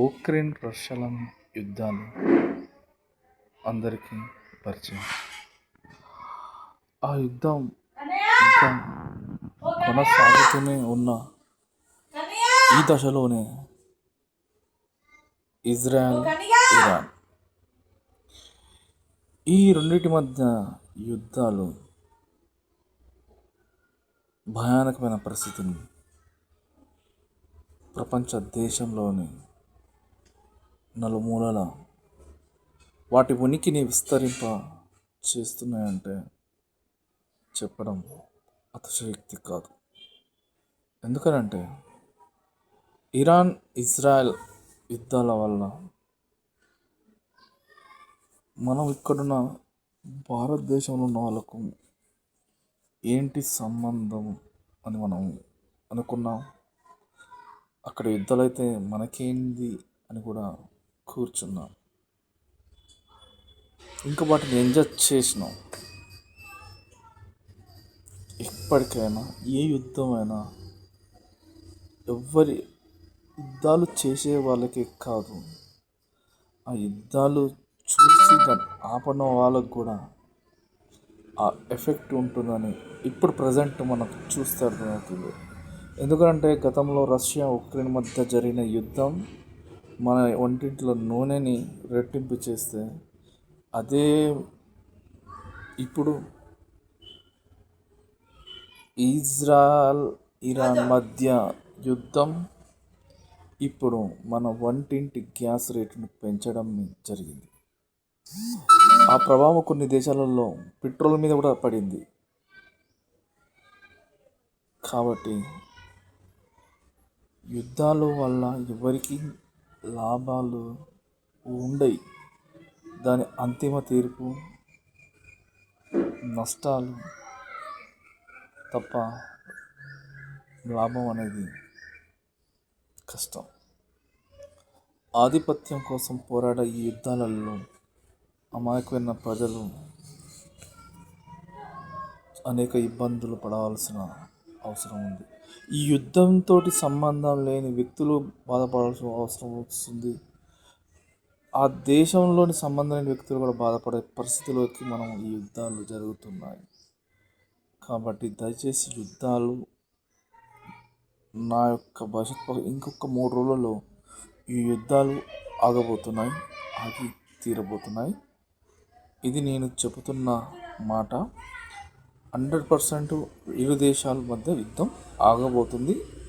Ukraine రష్యాల యుద్ధాలు అందరికీ పరిచయం. ఆ యుద్ధం ఇంకా కొనసాగుతూనే ఉన్న ఈ దశలోనే ఇజ్రాయెల్, ఇరాన్ ఈ రెండింటి మధ్య యుద్ధాలు భయానకమైన పరిస్థితిని ప్రపంచ దేశంలోని నలుమూలల వాటి ఉనికిని విస్తరింప చేస్తున్నాయంటే చెప్పడం అతిశయోక్తి కాదు. ఎందుకనంటే ఇరాన్ ఇజ్రాయెల్ యుద్ధాల వల్ల మనం ఇక్కడున్న భారతదేశంలో ఉన్న వాళ్ళకు ఏంటి సంబంధం అని మనం అనుకున్నాం. అక్కడ యుద్ధాలు అయితే మనకేంది అని కూడా కూర్చున్నాం. ఇంకా వాటిని ఎంజాయ్ చేసినాం. ఎప్పటికైనా ఏ యుద్ధమైనా యుద్ధాలు చేసే వాళ్ళకే కాదు, ఆ యుద్ధాలు చూసి దాన్ని ఆపన వాళ్ళకు కూడా ఆ ఎఫెక్ట్ ఉంటుందని ఇప్పుడు ప్రజెంట్ మనకు చూస్తే అర్థమవుతుంది. ఎందుకంటే గతంలో రష్యా ఉక్రెయిన్ మధ్య జరిగిన యుద్ధం మన ఒంటింట్లో నూనెని రెట్టింపు చేస్తే, అదే ఇప్పుడు ఇజ్రాయెల్ ఇరాన్ మధ్య యుద్ధం ఇప్పుడు మన వంటింటి గ్యాస్ రేటును పెంచడం జరిగింది. ఆ ప్రభావం కొన్ని దేశాలలో పెట్రోల్ మీద కూడా పడింది. కాబట్టి యుద్ధాల వల్ల ఎవరికి లాభాలు ఉండయి. దాని అంతిమ తీర్పు నష్టాలు తప్ప లాభం అనేది కష్టం. ఆధిపత్యం కోసం పోరాడే ఈ యుద్ధాలలో అమాయకమైన ప్రజలు అనేక ఇబ్బందులు పడవలసిన అవసరం ఉంది. ఈ యుద్ధంతో సంబంధం లేని వ్యక్తులు బాధపడాల్సిన అవసరం వస్తుంది. ఆ దేశంలోని సంబంధం లేని వ్యక్తులు కూడా బాధపడే పరిస్థితిలోకి మనం ఈ యుద్ధాలు జరుగుతున్నాయి. కాబట్టి దయచేసి యుద్ధాలు నా యొక్క భవిష్యత్తు ఇంకొక 3 రోజులలో ఈ యుద్ధాలు ఆగి తీరబోతున్నాయి. ఇది నేను చెబుతున్న మాట. 100% ఇరు దేశాల మధ్య యుద్ధం ఆగబోతుంది.